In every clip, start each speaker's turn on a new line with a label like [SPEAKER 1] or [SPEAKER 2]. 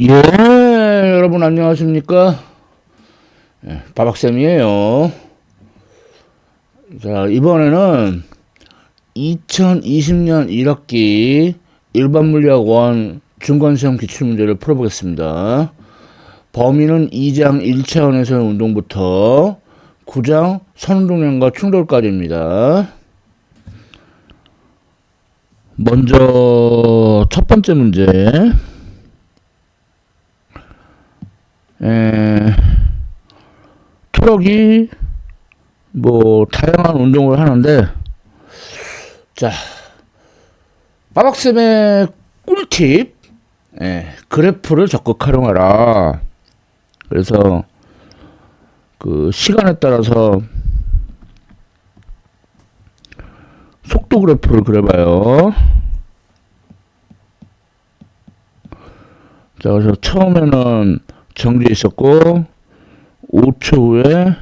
[SPEAKER 1] 예, 여러분 안녕하십니까? 예, 바박쌤이에요. 자, 이번에는 2020년 1학기 일반물리학 1 중간시험 기출문제를 풀어보겠습니다. 범위는 2장 1차원에서의 운동부터 9장 선운동량과 충돌까지입니다. 먼저 첫 번째 문제. 트럭이 다양한 운동을 하는데, 자, 빠박쌤의 꿀팁, 그래프를 적극 활용하라. 그래서 그 시간에 따라서 속도 그래프를 그려봐요. 자, 그래서 처음에는 정지해 있었고 5초 후에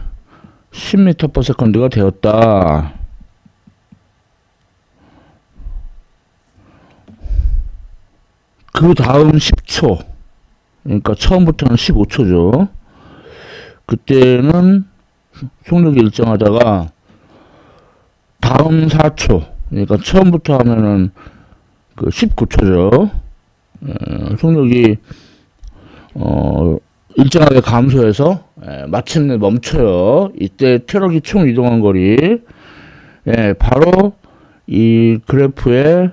[SPEAKER 1] 10m/s가 되었다. 그 다음 10초, 그러니까 처음부터는 15초죠. 그때는 속력이 일정하다가 다음 4초, 그러니까 처음부터 하면은 그 19초죠. 속력이 일정하게 감소해서 마침내 멈춰요. 이때 트럭이 총 이동한 거리, 바로 이 그래프의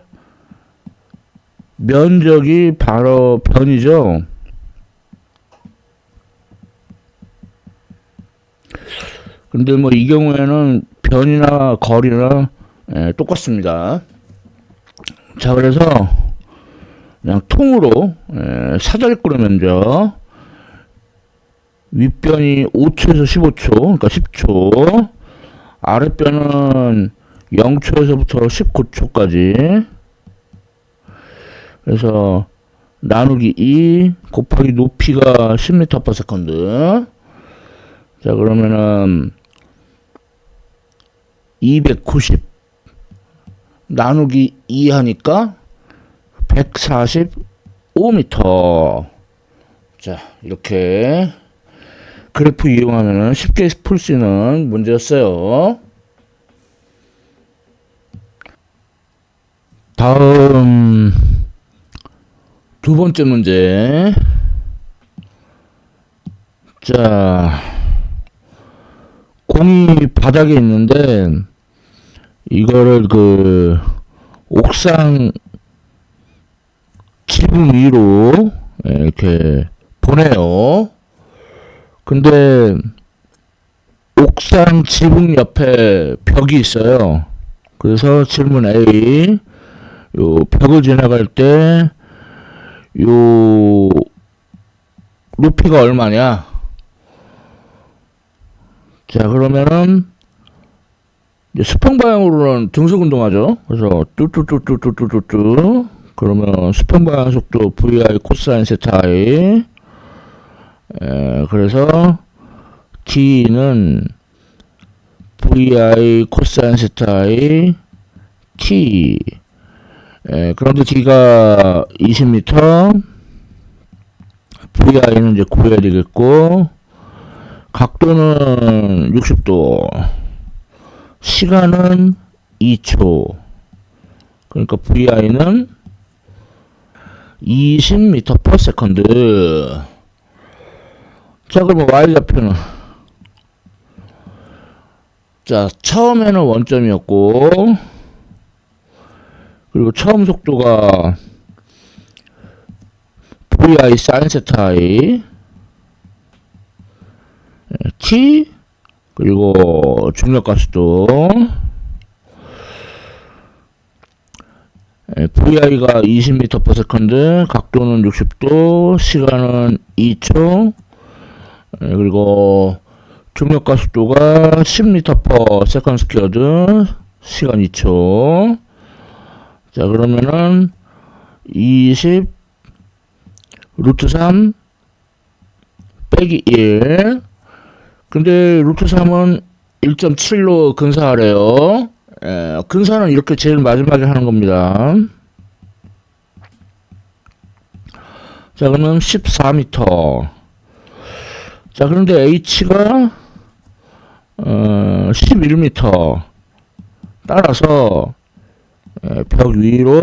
[SPEAKER 1] 면적이 바로 변이죠. 근데 이 경우에는 변이나 거리나 똑같습니다. 자, 그래서 그냥 통으로 사다리꼴의 면적, 윗변이 5초에서 15초, 그러니까 10초, 아랫변은 0초에서부터 19초까지, 그래서 나누기 2 곱하기 높이가 10m/s. 자, 그러면은 290 나누기 2 하니까 145m. 자, 이렇게 그래프 이용하면 쉽게 풀 수 있는 문제였어요. 다음 두 번째 문제. 자, 공이 바닥에 있는데 이거를 그 옥상 지붕 위로 이렇게 보내요. 근데 옥상 지붕 옆에 벽이 있어요. 그래서 질문 A, 요 벽을 지나갈 때 요 높이가 얼마냐? 자, 그러면은 수평 방향으로는 등속 운동하죠. 그래서 뚜뚜뚜뚜뚜뚜뚜, 그러면 수평 방향 속도 VI 코사인 세타 I, 그래서 T는 VI 코사인 세타 I T. 그런데 D가 20m, VI는 이제 구해야 되겠고, 각도는 60도, 시간은 2초, 그러니까 VI는 20m/s. 자, 그러면 Y좌표는, 자, 처음에는 원점이었고, 그리고 처음 속도가 VI sin 세타 I T, 그리고 중력가속도 VI가 20m/s, 각도는 60도, 시간은 2초, 그리고 중력가속도가 10m/s², 시간 2초. 자, 그러면은 20 루트 3 빼기 1. 근데 루트 3은 1.7로 근사하래요. 근사는 이렇게 제일 마지막에 하는 겁니다. 자, 그러면 14m. 자, 그런데 H가 11m. 따라서 벽 위로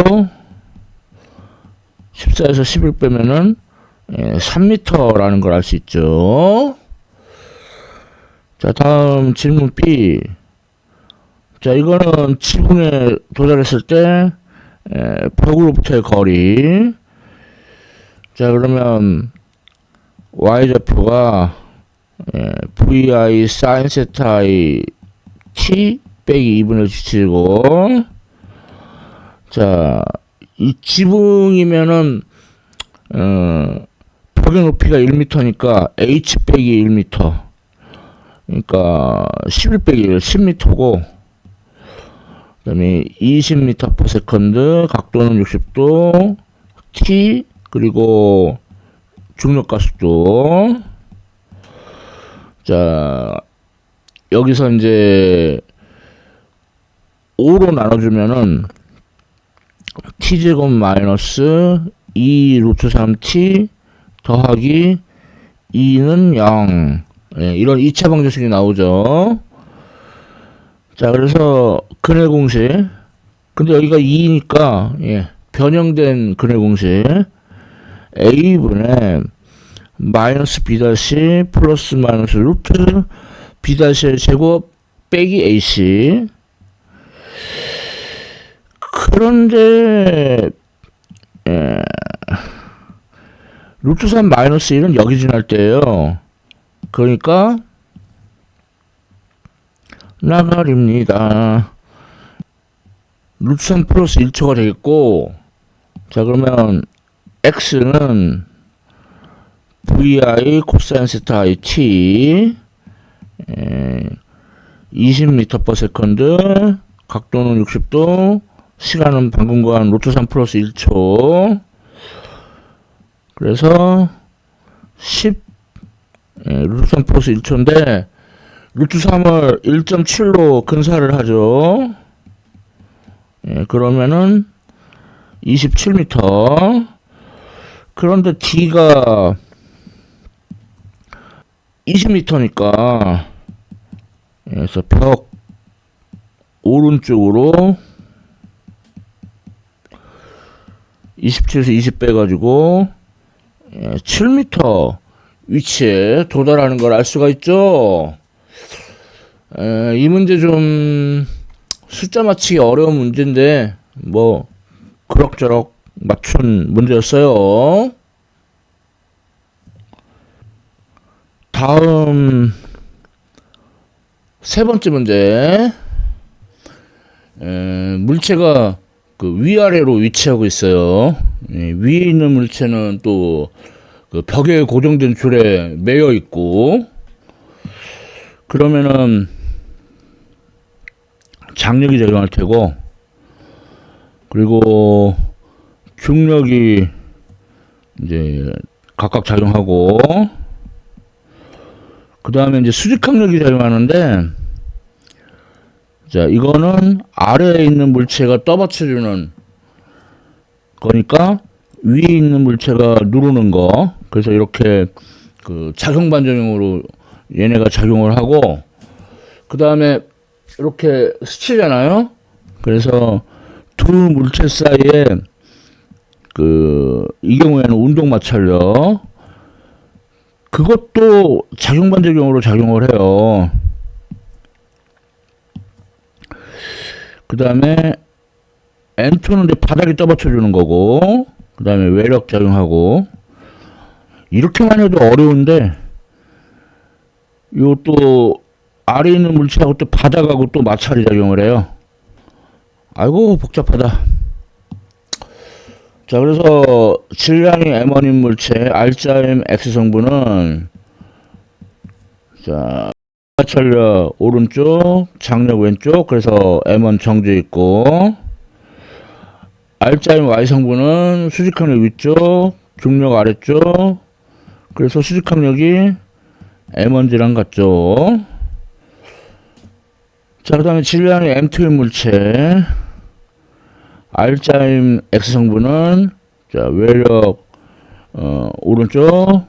[SPEAKER 1] 14에서 11 빼면은 3m라는 걸 알 수 있죠. 자, 다음 질문 B. 자, 이거는 지붕에 도달했을 때 벽으로부터의 거리. 자, 그러면 y좌표가 vi sin 세타 i t 빼기 2분의 17고, 자, 이 지붕이면은 벽의 높이가 1m니까 h 빼기 1m, 그러니까 11 빼기 1, 10m고, 그 다음에 20m/s, 각도는 60도, t, 그리고 중력가속도. 자, 여기서 이제 5로 나눠주면은 t제곱 마이너스 2 루트 3t 더하기 2는 0. 이런 2차 방정식이 나오죠. 자, 그래서 근해 공식. 근데 여기가 2니까 변형된 근해 공식. a분의 마이너스 b 다시 플러스 마이너스 루트 b 다시의 제곱 빼기 ac. 그런데 루트 3 마이너스 1은 여기 지날 때예요. 그러니까 나가립니다. 루트 3 플러스 1초가 되겠고, 자, 그러면 x는 vi 코사인 세타 i t 20m/s, 각도는 60도, 시간은 방금과 한 루트 3 플러스 1초. 그래서 10 루트 3 플러스 1초인데 루트 3을 1.7로 근사를 하죠. 그러면은 27m. 그런데 D가 20m니까 그래서 벽 오른쪽으로 27에서 20 빼가지고 7m 위치에 도달하는 걸 알 수가 있죠. 이 문제 좀 숫자 맞히기 어려운 문제인데 뭐 그럭저럭 맞춘 문제였어요. 다음 세 번째 문제. 물체가 그 위아래로 위치하고 있어요. 위에 있는 물체는 또 그 벽에 고정된 줄에 매여 있고, 그러면은 장력이 작용할 테고, 그리고 중력이 이제 각각 작용하고, 그 다음에 이제 수직항력이 작용하는데, 자, 이거는 아래에 있는 물체가 떠받쳐주는 거니까 위에 있는 물체가 누르는 거. 그래서 이렇게 그 작용 반작용으로 얘네가 작용을 하고, 그 다음에 이렇게 스치잖아요. 그래서 두 물체 사이에 이 경우에는 운동 마찰력, 그것도 작용 반작용으로 작용을 해요. 그 다음에 N2는 이제 바닥에 떠받쳐 주는 거고, 그 다음에 외력 작용하고. 이렇게만 해도 어려운데, 이것도 아래 있는 물체하고 또 바닥하고 또 마찰이 작용을 해요. 아이고 복잡하다. 자, 그래서 질량이 M1인 물체 R자임 X 성분은, 자, 마찰력 오른쪽, 장력 왼쪽, 그래서 M1 정지 있고, R자임 Y 성분은 수직항력 위쪽, 중력 아래쪽, 그래서 수직항력이 M1G랑 같죠. 자, 그 다음에 질량이 M2인 물체 R자임 X 성분은, 자, 외력 오른쪽.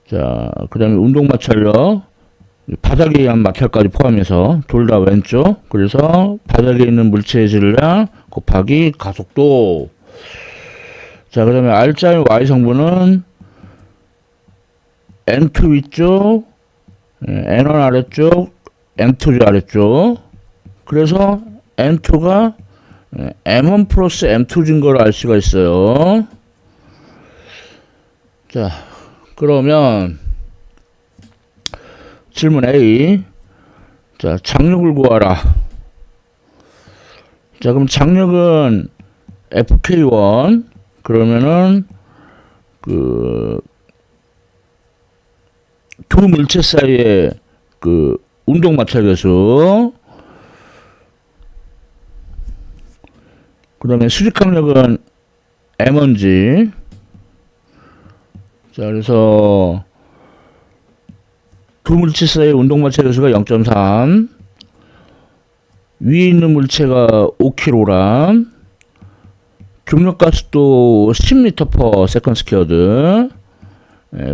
[SPEAKER 1] 자, 그 다음에 운동 마찰력. 바닥에 의한 마찰까지 포함해서 둘 다 왼쪽. 그래서 바닥에 있는 물체의 질량 곱하기 가속도. 자, 그 다음에 R자의 Y 성분은 N2 위쪽, N1 아래쪽, M2 아래쪽. 그래서 N2가 M1 플러스 M2인 걸 알 수가 있어요. 자, 그러면 질문 A. 자, 장력을 구하라. 자, 그럼 장력은 FK1. 그러면은 두 물체 사이의 운동 마찰 계수. 그 다음에 수직항력은 M1G. 자, 그래서 두 물체 사이의 운동 마찰 계수가 0.3. 위에 있는 물체가 5kg. 중력 가속도 10m/s².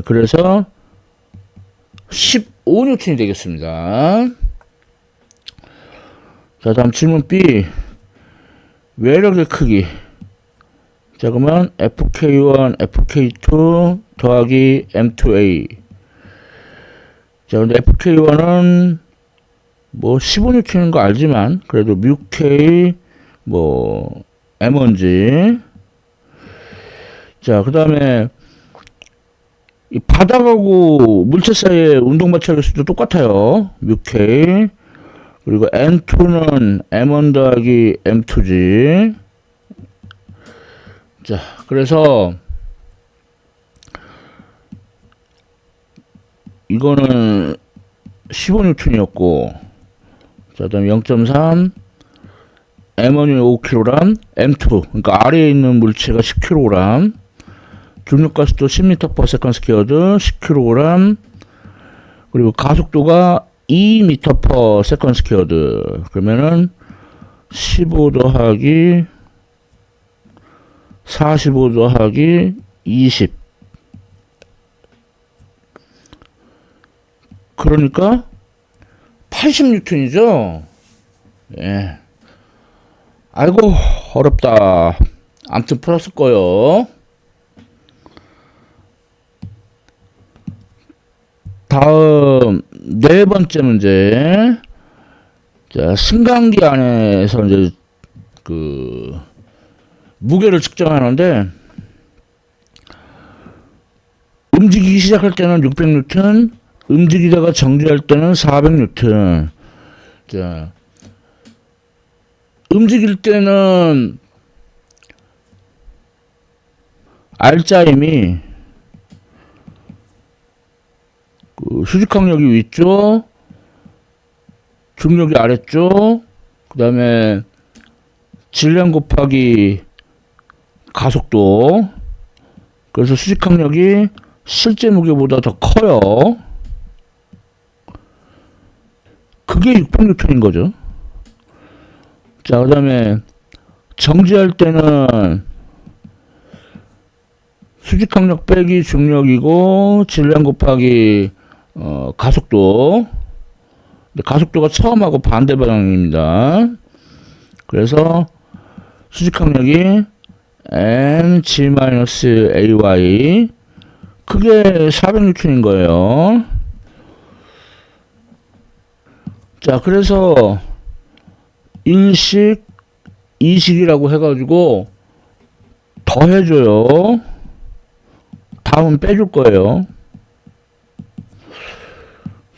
[SPEAKER 1] 그래서 15N이 되겠습니다. 자, 다음 질문 B. 외력의 크기. 자, 그러면 FK1, FK2 더하기 M2A. 자, 근데 FK1은 뭐 15N인 거 알지만, 그래도 뮤K, M1G. 자, 그 다음에 이 바닥하고 물체 사이의 운동 마찰 수도 똑같아요. 뮤K. 그리고 N2는 M1 더하기 M2G. 자, 그래서 이거는 15N이었고, 자, 그 다음에 0.3, M1이 5kg, M2, 그러니까 아래에 있는 물체가 10kg, 중력가속도 10m/s², 10kg, 그리고 가속도가 2m/s². 그러면은 15 더하기 45 더하기 20. 그러니까 80N이죠. 예. 아이고, 어렵다. 아무튼 풀었을 거요. 다음 네 번째 문제. 자, 승강기 안에서 이제 무게를 측정하는데, 움직이기 시작할 때는 600N, 움직이다가 정지할 때는 400N. 자, 움직일 때는 R자임이 수직항력이 위쪽, 중력이 아래쪽, 그 다음에 질량 곱하기 가속도. 그래서 수직항력이 실제 무게보다 더 커요. 그게 600N인 거죠. 자, 그 다음에 정지할 때는 수직항력 빼기 중력이고, 질량 곱하기 가속도. 근데 가속도가 처음하고 반대 방향입니다. 그래서 수직항력이 mg-ay, 그게 400N인 거예요. 자, 그래서 1식, 2식이라고 해가지고 더해줘요. 다음은 빼줄 거예요.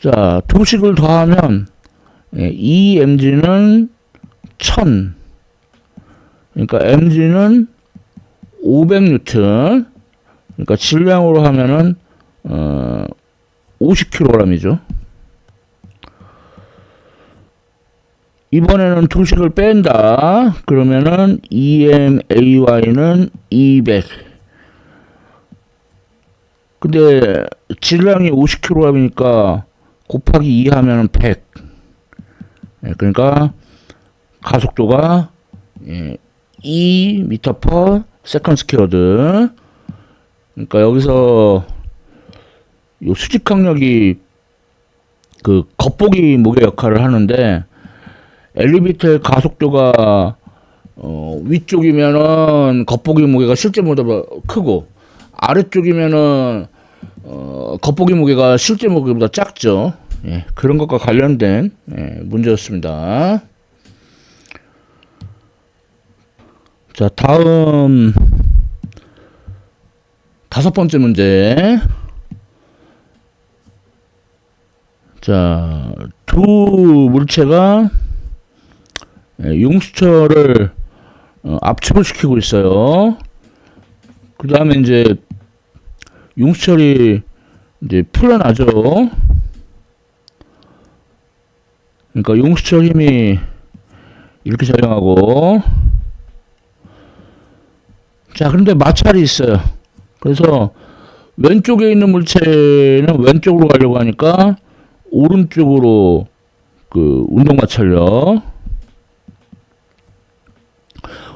[SPEAKER 1] 자, 2식을 더하면 2mg는 1000. 그러니까 mg는 500N. 그러니까 질량으로 하면은 50kg이죠. 이번에는 2식을 뺀다. 그러면은 EMAY는 200. 근데 질량이 50kg이니까 곱하기 2 하면은 100. 그러니까 가속도가 2m/s². 그러니까 여기서 요 수직 강력이 그 겉보기 무게 역할을 하는데, 엘리베이터의 가속도가 위쪽이면은 겉보기 무게가 실제 무게보다 크고, 아래쪽이면은 겉보기 무게가 실제 무게보다 작죠. 예, 그런 것과 관련된 문제였습니다. 자, 다음 5번째 문제. 자, 두 물체가 용수철을 압축을 시키고 있어요. 그 다음에 이제 용수철이 이제 풀려나죠. 그러니까 용수철 힘이 이렇게 작용하고, 자, 그런데 마찰이 있어요. 그래서 왼쪽에 있는 물체는 왼쪽으로 가려고 하니까 오른쪽으로 그 운동 마찰력,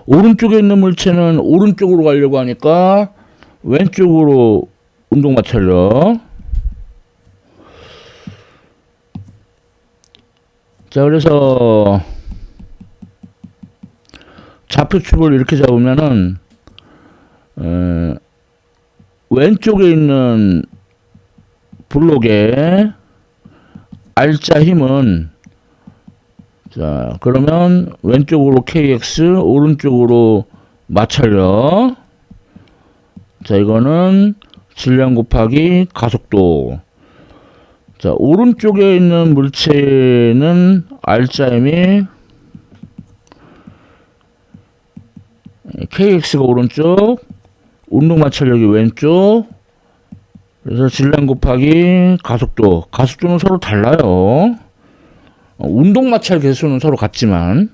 [SPEAKER 1] 오른쪽에 있는 물체는 오른쪽으로 가려고 하니까 왼쪽으로 운동 마찰력. 자, 그래서 좌표축을 이렇게 잡으면은 왼쪽에 있는 블록의 R자 힘은, 자, 그러면 왼쪽으로 KX, 오른쪽으로 마찰력. 자, 이거는 질량 곱하기 가속도. 자, 오른쪽에 있는 물체는 R자 힘이 KX가 오른쪽, 운동 마찰력이 왼쪽. 그래서 질량 곱하기 가속도. 가속도는 서로 달라요. 운동 마찰 개수는 서로 같지만.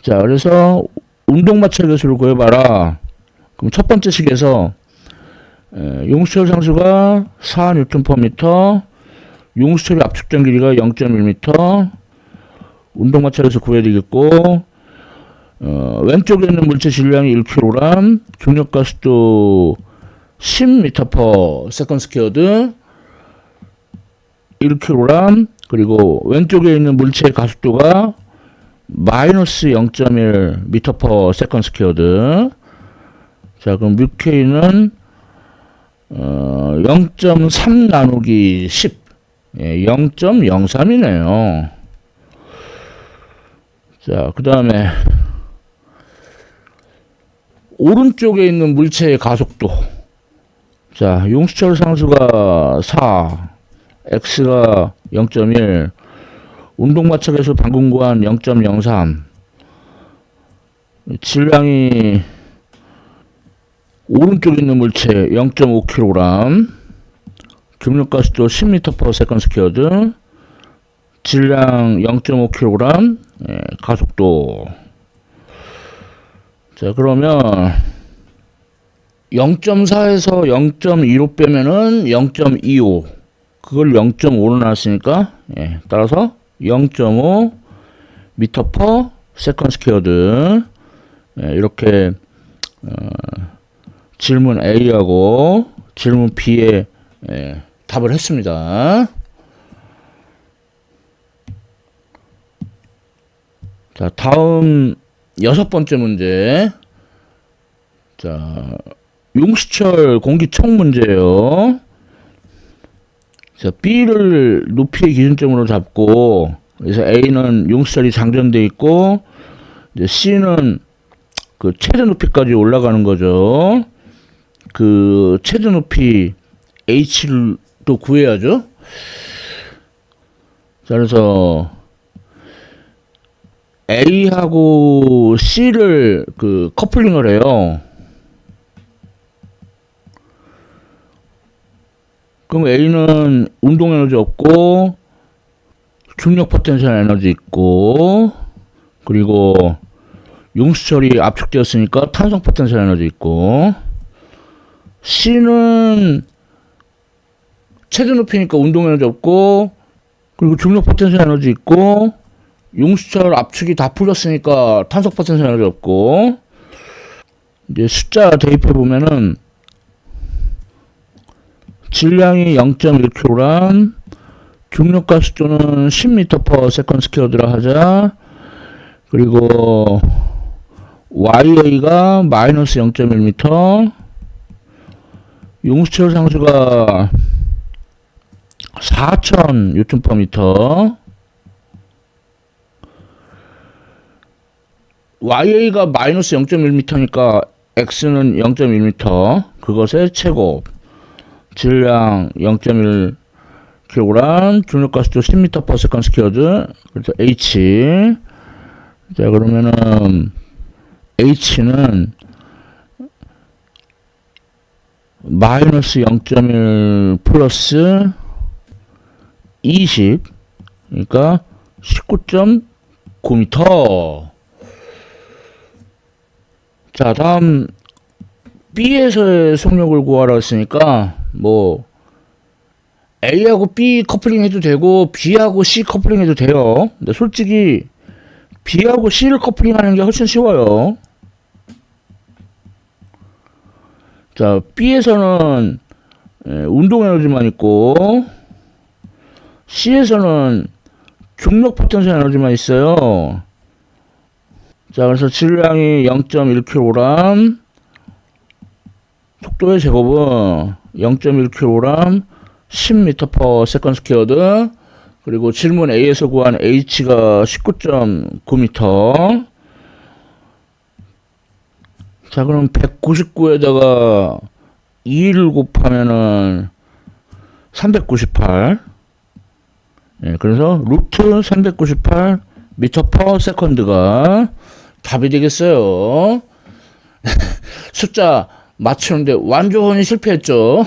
[SPEAKER 1] 자, 그래서 운동 마찰 개수를 구해봐라. 그럼 첫 번째 식에서 용수철 상수가 4Nm/m, 용수철이 압축된 길이가 0.1m, 운동 마찰 개수 구해야 되겠고, 왼쪽에 있는 물체 질량이 1kg, 중력 가속도 10m/s², 1kg, 그리고 왼쪽에 있는 물체의 가속도가 마이너스 0.1m/s². 자, 그럼 뮤K는 0.3 나누기 10, 0.03이네요. 자, 그 다음에 오른쪽에 있는 물체의 가속도. 자, 용수철 상수가 4, X가 0.1, 운동 마찰에서 방금 구한 0.03, 질량이 오른쪽에 있는 물체 0.5kg, 중력 가속도 10m/s², 질량 0.5kg, 가속도. 자, 그러면 0.4에서 0.2로 빼면은 0.25. 그걸 0.5로 나왔으니까, 따라서 0.5 m/s². 이렇게 질문 A하고 질문 B에 답을 했습니다. 자, 다음 6번째 문제. 자, 용수철 공기총 문제예요. 자, B를 높이의 기준점으로 잡고, 그래서 A는 용수철이 장전돼 있고, 이제 C는 그 최대 높이까지 올라가는 거죠. 그 최대 높이 H를 또 구해야죠. 자, 그래서 A하고 C를 그 커플링을 해요. 그럼 A는 운동 에너지 없고, 중력 포텐셜 에너지 있고, 그리고 용수철이 압축되었으니까 탄성 포텐셜 에너지 있고, C는 최대 높이니까 운동 에너지 없고, 그리고 중력 포텐셜 에너지 있고, 용수철 압축이 다 풀렸으니까 탄성 포텐셜 에너지 없고, 이제 숫자 대입해 보면은 질량이 0.1kg, 중력가속도는 10m/s²라 하자. 그리고 YA가 마이너스 0.1m, 용수철 상수가 4000Nm, YA가 마이너스 0.1m니까 X는 0.1m, 그것의 제곱, 질량 0.1kg, 중력가속도 10m/s², 그래서 H. 자, 그러면은 H는 마이너스 0.1 플러스 20, 그러니까 19.9m. 자, 다음 B에서의 속력을 구하라 했으니까 뭐 A하고 B 커플링 해도 되고 B하고 C 커플링 해도 돼요. 근데 솔직히 B하고 C를 커플링 하는 게 훨씬 쉬워요. 자, B에서는 운동 에너지만 있고 C에서는 중력 포텐셜 에너지만 있어요. 자, 그래서 질량이 0.1kg, 속도의 제곱은 0.1kg, 10m/s², 그리고 질문 A에서 구한 H가 19.9m. 자, 그럼 199에다가 2를 곱하면은 398. 예, 그래서 루트 398m/s가 답이 되겠어요. 숫자 맞추는데 완전히 실패했죠.